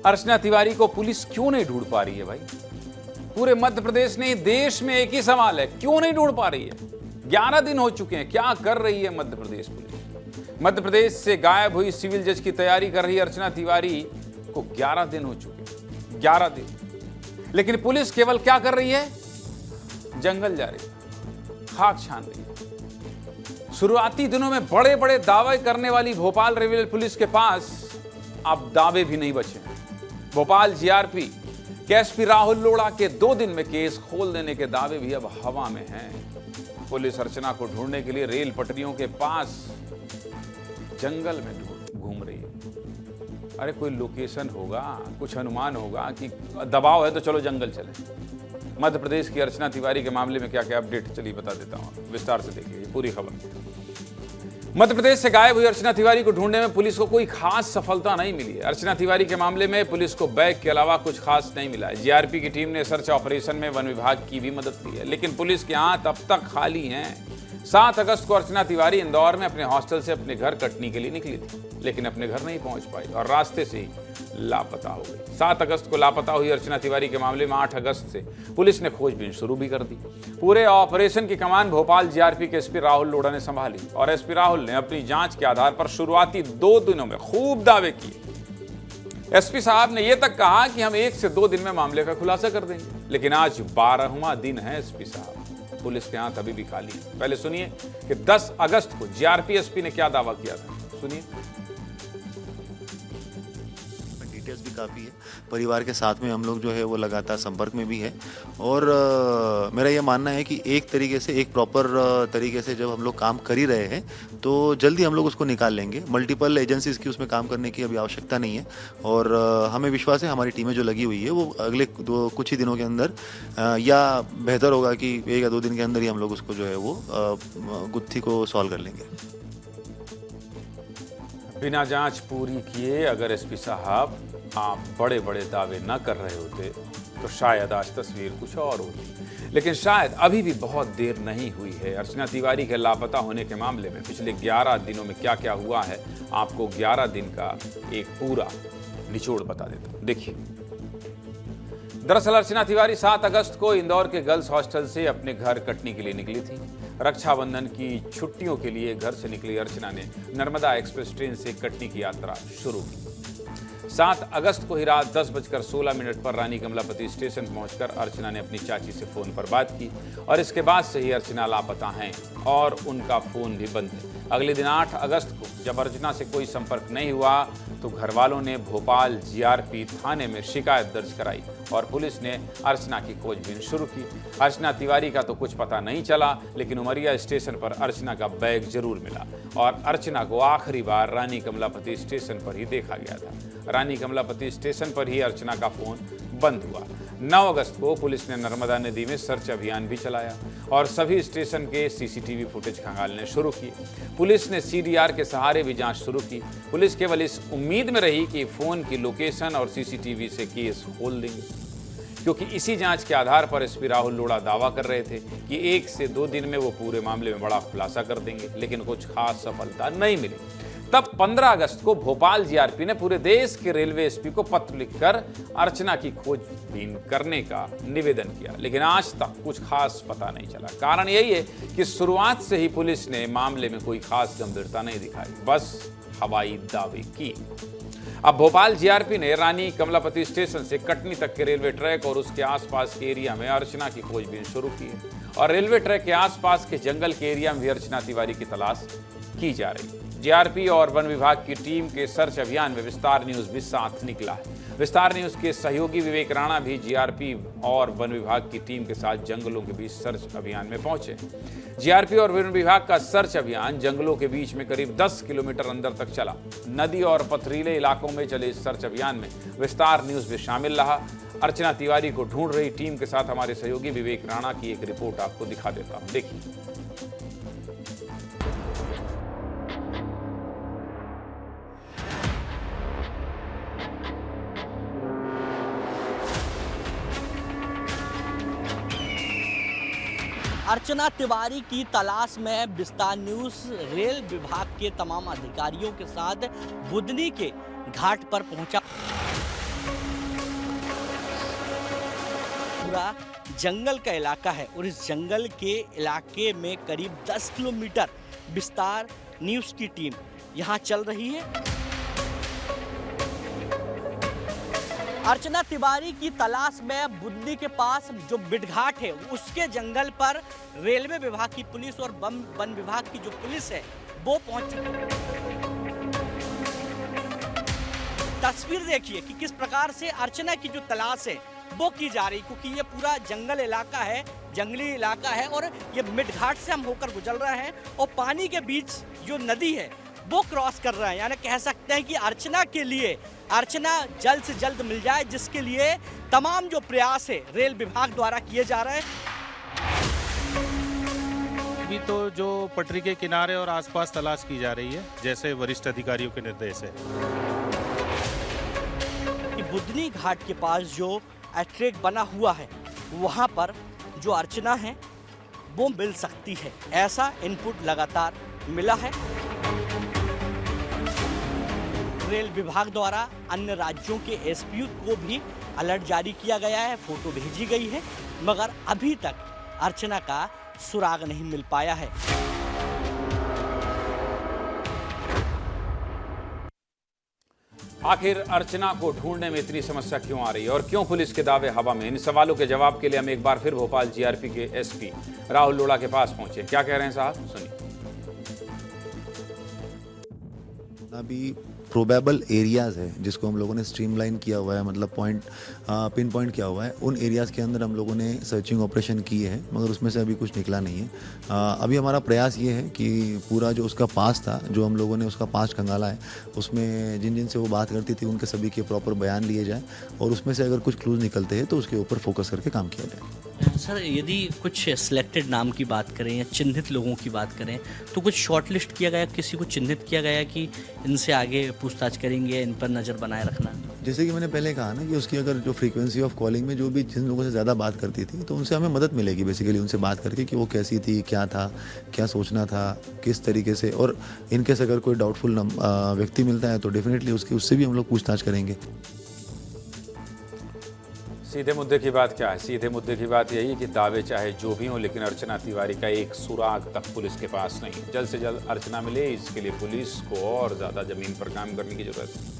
अर्चना तिवारी को पुलिस क्यों नहीं ढूंढ पा रही है भाई? पूरे मध्य प्रदेश नहीं, देश में एक ही सवाल है, क्यों नहीं ढूंढ पा रही है? 11 दिन हो चुके हैं, क्या कर रही है मध्य प्रदेश पुलिस? मध्य प्रदेश से गायब हुई सिविल जज की तैयारी कर रही अर्चना तिवारी को 11 दिन हो चुके हैं, 11 दिन। लेकिन पुलिस केवल क्या कर रही है? जंगल जा रही है, खाक छान रही है। शुरुआती दिनों में बड़े बड़े दावे करने वाली भोपाल रेलवे पुलिस के पास अब दावे भी नहीं बचे। भोपाल जीआरपी के एसपी राहुल लोढ़ा के 2 दिन में केस खोल देने के दावे भी अब हवा में हैं। पुलिस अर्चना को ढूंढने के लिए रेल पटरियों के पास जंगल में घूम रही है। अरे कोई लोकेशन होगा, कुछ अनुमान होगा कि दबाव है तो चलो जंगल चले। मध्य प्रदेश की अर्चना तिवारी के मामले में क्या क्या अपडेट, चलिए बता देता हूं, विस्तार से देख लीजिए पूरी खबर। मध्य प्रदेश से गायब हुई अर्चना तिवारी को ढूंढने में पुलिस को कोई खास सफलता नहीं मिली है। अर्चना तिवारी के मामले में पुलिस को बैग के अलावा कुछ खास नहीं मिला है। जीआरपी की टीम ने सर्च ऑपरेशन में वन विभाग की भी मदद ली है, लेकिन पुलिस के हाथ अब तक खाली हैं। 7 अगस्त को अर्चना तिवारी इंदौर में अपने हॉस्टल से अपने घर कटनी के लिए निकली थी, लेकिन अपने घर नहीं पहुंच पाई और रास्ते से ही लापता हो गई। 7 अगस्त को लापता हुई अर्चना तिवारी के मामले में 8 अगस्त से पुलिस ने खोजबीन शुरू भी कर दी। पूरे ऑपरेशन की कमान भोपाल जीआरपी के एसपी राहुल लोढ़ा ने संभाली और एसपी राहुल ने अपनी जांच के आधार पर शुरुआती 2 दिनों में खूब दावे किए। एसपी साहब ने यह तक कहा कि हम 1 से 2 दिन में मामले का खुलासा कर देंगे, लेकिन आज 12वां दिन है एसपी साहब, पुलिस के हाथ अभी भी खाली है। पहले सुनिए कि 10 अगस्त को जीआरपी एसपी ने क्या दावा किया था, सुनिए। डिटेल्स भी काफ़ी है, परिवार के साथ में हम लोग जो है वो लगातार संपर्क में भी है और मेरा ये मानना है कि एक तरीके से, एक प्रॉपर तरीके से जब हम लोग काम कर ही रहे हैं तो जल्दी हम लोग उसको निकाल लेंगे। मल्टीपल एजेंसीज़ की उसमें काम करने की अभी आवश्यकता नहीं है और हमें विश्वास है हमारी टीमें जो लगी हुई है वो अगले कुछ ही दिनों के अंदर या बेहतर होगा कि 1 या 2 दिन के अंदर ही हम लोग उसको जो है वो गुत्थी को सॉल्व कर लेंगे। बिना जांच पूरी किए अगर एसपी साहब आप बड़े बड़े दावे न कर रहे होते तो शायद आज तस्वीर कुछ और होती, लेकिन शायद अभी भी बहुत देर नहीं हुई है। अर्चना तिवारी के लापता होने के मामले में पिछले 11 दिनों में क्या क्या हुआ है, आपको 11 दिन का एक पूरा निचोड़ बता देता हूं, देखिए। दरअसल अर्चना तिवारी 7 अगस्त को इंदौर के गर्ल्स हॉस्टल से अपने घर कटनी के लिए निकली थी। रक्षाबंधन की छुट्टियों के लिए घर से निकली अर्चना ने नर्मदा एक्सप्रेस ट्रेन से कटनी की यात्रा शुरू की। 7 अगस्त को ही रात 10:16 पर रानी कमलापति स्टेशन पहुंचकर अर्चना ने अपनी चाची से फोन पर बात की और इसके बाद से ही अर्चना लापता हैं और उनका फोन भी बंद है। अगले दिन 8 अगस्त को जब अर्चना से कोई संपर्क नहीं हुआ तो घर वालों ने भोपाल जीआरपी थाने में शिकायत दर्ज कराई और पुलिस ने अर्चना की खोजबीन शुरू की। अर्चना तिवारी का तो कुछ पता नहीं चला, लेकिन उमरिया स्टेशन पर अर्चना का बैग जरूर मिला और अर्चना को आखिरी बार रानी कमलापति स्टेशन पर ही देखा गया था। रानी कमलापति स्टेशन पर ही अर्चना का फोन बंद हुआ। 9 अगस्त को पुलिस ने नर्मदा नदी में सर्च अभियान भी चलाया और सभी स्टेशन के सीसीटीवी फुटेज खंगालने शुरू किए। पुलिस ने सीडीआर के सहारे भी जांच शुरू की। पुलिस केवल इस उम्मीद में रही कि फोन की लोकेशन और सीसीटीवी से केस खोल देंगे, क्योंकि इसी जांच के आधार पर एसपी राहुल लोढ़ा दावा कर रहे थे कि 1 से 2 दिन में वो पूरे मामले में बड़ा खुलासा कर देंगे, लेकिन कुछ खास सफलता नहीं मिली। तब 15 अगस्त को भोपाल जीआरपी ने पूरे देश के रेलवे एसपी को पत्र लिखकर अर्चना की खोजबीन करने का निवेदन किया, लेकिन आज तक कुछ खास पता नहीं चला। कारण यही है कि शुरुआत से ही पुलिस ने मामले में कोई खास गंभीरता नहीं दिखाई, बस हवाई दावे की। अब भोपाल जीआरपी ने रानी कमलापति स्टेशन से कटनी तक के रेलवे ट्रैक और उसके आसपास के एरिया में अर्चना की खोजबीन शुरू की है और रेलवे ट्रैक के आसपास के जंगल के एरिया में भी अर्चना तिवारी की तलाश की जा रही है। जीआरपी और वन विभाग की टीम के सर्च अभियान में विस्तार न्यूज भी साथ निकला है। विस्तार न्यूज के सहयोगी विवेक राणा भी जीआरपी और वन विभाग की टीम के साथ जंगलों के बीच सर्च अभियान में पहुंचे। जीआरपी और वन विभाग का सर्च अभियान जंगलों के बीच में करीब 10 किलोमीटर अंदर तक चला। नदी और पथरीले इलाकों में चले इस सर्च अभियान में विस्तार न्यूज भी शामिल रहा। अर्चना तिवारी को ढूंढ रही टीम के साथ हमारे सहयोगी विवेक राणा की एक रिपोर्ट आपको दिखा देता हूं, देखिए। अर्चना तिवारी की तलाश में विस्तार न्यूज रेल विभाग के तमाम अधिकारियों के साथ बुदनी के घाट पर पहुंचा। पूरा जंगल का इलाका है और इस जंगल के इलाके में करीब 10 किलोमीटर विस्तार न्यूज़ की टीम यहाँ चल रही है। अर्चना तिवारी की तलाश में बुद्धि के पास जो बिटघाट है उसके जंगल पर रेलवे विभाग की पुलिस और वन विभाग की जो पुलिस है वो पहुंच चुकी है। तस्वीर देखिए कि किस प्रकार से अर्चना की जो तलाश है वो की जा रही, क्योंकि ये पूरा जंगल इलाका है, जंगली इलाका है और ये मिटघाट से हम होकर गुजर रहे हैं और पानी के बीच जो नदी है वो क्रॉस कर रहे हैं। यानी कह सकते हैं कि अर्चना के लिए अर्चना जल्द से जल्द मिल जाए, जिसके लिए तमाम जो प्रयास है रेल विभाग द्वारा किए जा रहे हैं। अभी तो जो पटरी के किनारे और आसपास तलाश की जा रही है, जैसे वरिष्ठ अधिकारियों के निर्देश है। बुधनी घाट के पास जो ट्रैक बना हुआ है वहां पर जो अर्चना है वो मिल सकती है, ऐसा इनपुट लगातार मिला है। रेल विभाग द्वारा अन्य राज्यों के एसपी को भी अलर्ट जारी किया गया है, फोटो भेजी गई है, मगर अभी तक अर्चना का सुराग नहीं मिल पाया है। आखिर अर्चना को ढूंढने में इतनी समस्या क्यों आ रही है और क्यों पुलिस के दावे हवा में? इन सवालों के जवाब के लिए हम एक बार फिर भोपाल जीआरपी के एसपी राहुल लोढ़ा के पास पहुंचे। क्या कह रहे हैं साहब, सुनिए। अभी प्रोबेबल एरियाज़ है जिसको हम लोगों ने स्ट्रीमलाइन किया हुआ है, मतलब पिन पॉइंट किया हुआ है। उन एरियाज़ के अंदर हम लोगों ने सर्चिंग ऑपरेशन की है, मगर उसमें से अभी कुछ निकला नहीं है। अभी हमारा प्रयास ये है कि पूरा जो उसका पास था, जो हम लोगों ने उसका पास खंगाला है, उसमें जिन जिन से वो बात करती थी उनके सभी के प्रॉपर बयान लिए जाए और उसमें से अगर कुछ क्लूज निकलते हैं तो उसके ऊपर फोकस करके काम किया जाए। सर, यदि कुछ सिलेक्टेड नाम की बात करें या चिन्हित लोगों की बात करें तो कुछ शॉर्टलिस्ट किया गया, किसी को चिन्हित किया गया कि इनसे आगे पूछताछ करेंगे, इन पर नज़र बनाए रखना? जैसे कि मैंने पहले कहा ना कि उसकी अगर जो फ्रीक्वेंसी ऑफ कॉलिंग में जो भी जिन लोगों से ज़्यादा बात करती थी तो उनसे हमें मदद मिलेगी, बेसिकली उनसे बात करके कि वो कैसी थी, क्या था, क्या सोचना था, किस तरीके से। और इनकेस अगर कोई डाउटफुल व्यक्ति मिलता है तो डेफिनेटली उससे भी हम लोग पूछताछ करेंगे। सीधे मुद्दे की बात क्या है? सीधे मुद्दे की बात यही है कि दावे चाहे जो भी हों, लेकिन अर्चना तिवारी का एक सुराग तक पुलिस के पास नहीं। जल्द से जल्द अर्चना मिले, इसके लिए पुलिस को और ज़्यादा ज़मीन पर काम करने की जरूरत है।